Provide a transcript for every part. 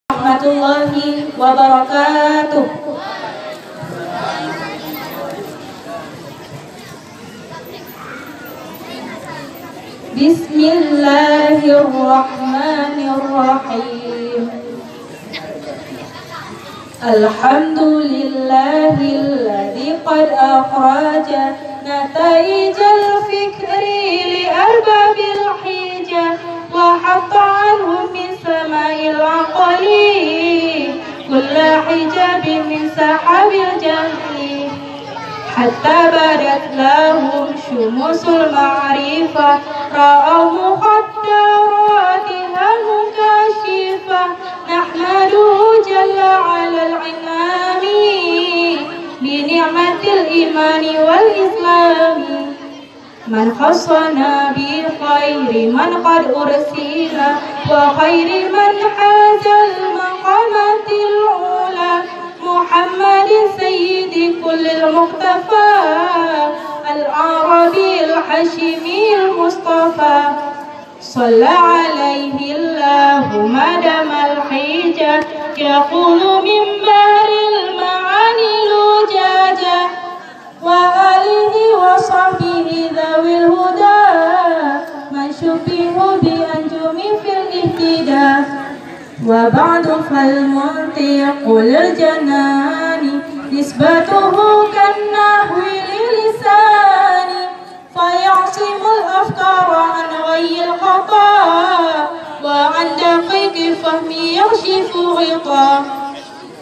Warahmatullahi wabarakatuh. Bismillahirrahmanirrahim. Alhamdulillahilladzi qad akhraja nataijal fikri li arbabil hijah wa hatta anhum min sama'il aqli kulla hijabin min sahabil jahli hatta badat lahum syumusul ma'rifah ra'aw muqaddaratiha mukashifah nahmaduhu jalla 'alal 'inami bi ni'matil imani wal islami man khassana bi khairi man qad ursila wa khairi man hazal maqamatil ula Muhammadin sayyidi kullil muqtafa al-arabi al-hashimi al-mustafa Salla alaihi Allahu madamal hijah yaqulu min bahril ma'ani lujaja wa alihi wa sahbihi dhawil huda man syubihu bi anjumi fil ihtida wa ba'du fal muntiqul janani nisbatuhu kan nahwi lisani fayasimul afkara an ghayyil khata wa an daqiqi fahmi yakshifu ghita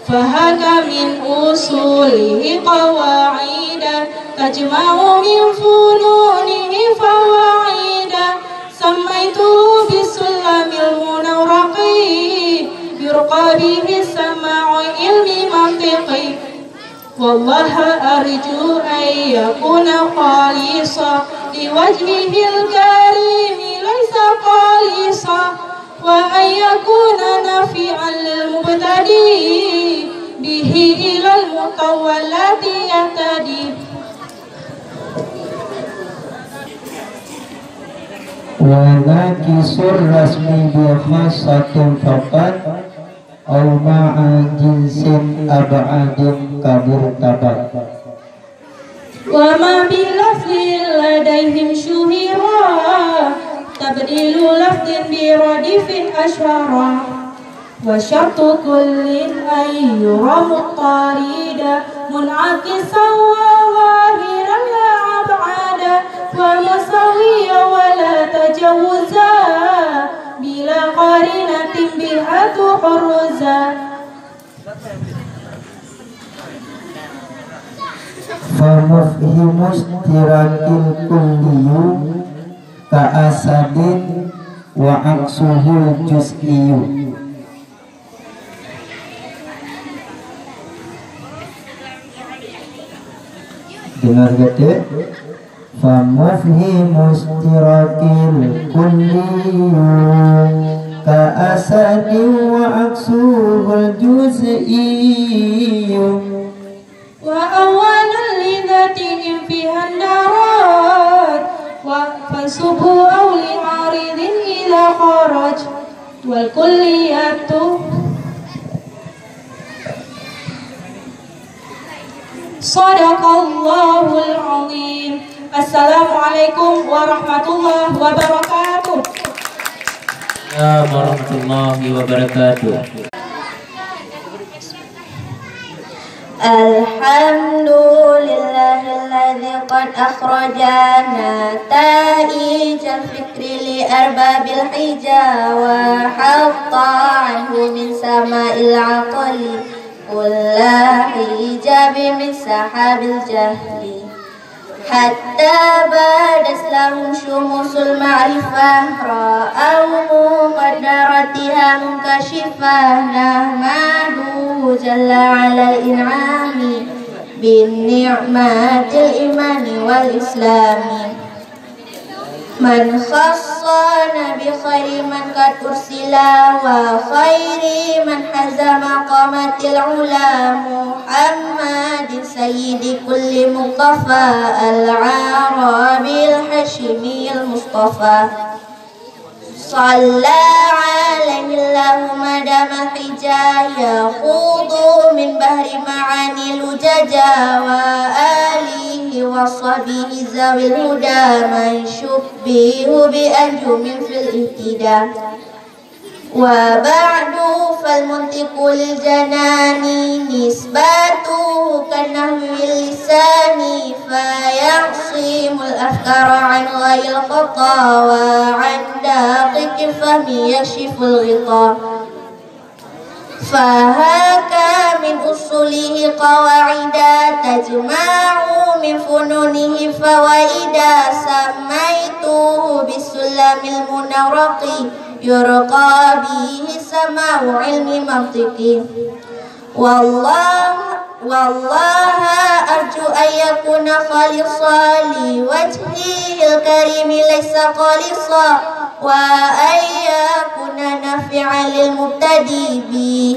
fahaka min usulihi qawa'ida tajma'u min fununihi fawaida samaitu bisulamil munawraqi yurqa bihi sama'u ilmi mantiqi wallaha arju an yakuna khalisa liwajhihil karimi laysa qalisa wa an yakuna nafi'an lil mubtadi bihi ilal mutawallati yahtadi wa nakisur rasmi bi khassatin faqat aw ma'a jinsin ab'adin kabur tabat wa ma bilafzil ladaihim syuhira tabdilu lafdin bi radifin ashara wa syartu kullin ayyura muqtarida mun'akisan wa zahiran la ab'ada wa musawiya wa la tajawuza bila qarinatin bihatu hurza famufhimus tirakil kulliyu ka'asadin wa aksuhul juz'iyu dengar gede famufhimus tirakil kulliyu ka'asadin wa aksuhul juz'iyu wa awalul lidhatin fiha darat wa fansubu aw li'aridin ila kharaj wal kulliyatu sadaqallahul azim. Assalamualaikum warahmatullahi wabarakatuh. Warahmatullahi wabarakatuh. Alhamdulillahilladzi qad akhrajana ta'ijal fikri li arbabil hijah wa hatta anhu min sama'il aqli kulla hijabi min sahabil jahli hatta badas lahum syumusul ma'rifah ra'aw muqaddaratiha mukashifah nahmadu jalla 'alal in'ami bin ni'matil imani wal islami man khassana bi khairi man qad ursila wa khairi man hazama qamatil ula Muhammadin sayyidi kulli muqtafa al-arabi al-hashimi al-mustafa صلى عليه الله مدام الحجا يخوض من بحر معاني لججا وآله وصحبه ذوي الهدى من شبه بأنجم في الاهتداء. وبعد فالمنطق للجنان نسبته كالنحو اللسان فيعصم الأفكار عن غير الخطا وعن دقيق الفهم يكشف الغطاء. فهاك من أصوله قواعدا تجمع من فنونه فوائدا سميته بالسلم المنورق يرقى به سماع علم منطقي. والله أرجو أن يكون خالصا لوجهه الكريم ليس خالصا وأن يكون نافعا للمبتدئ به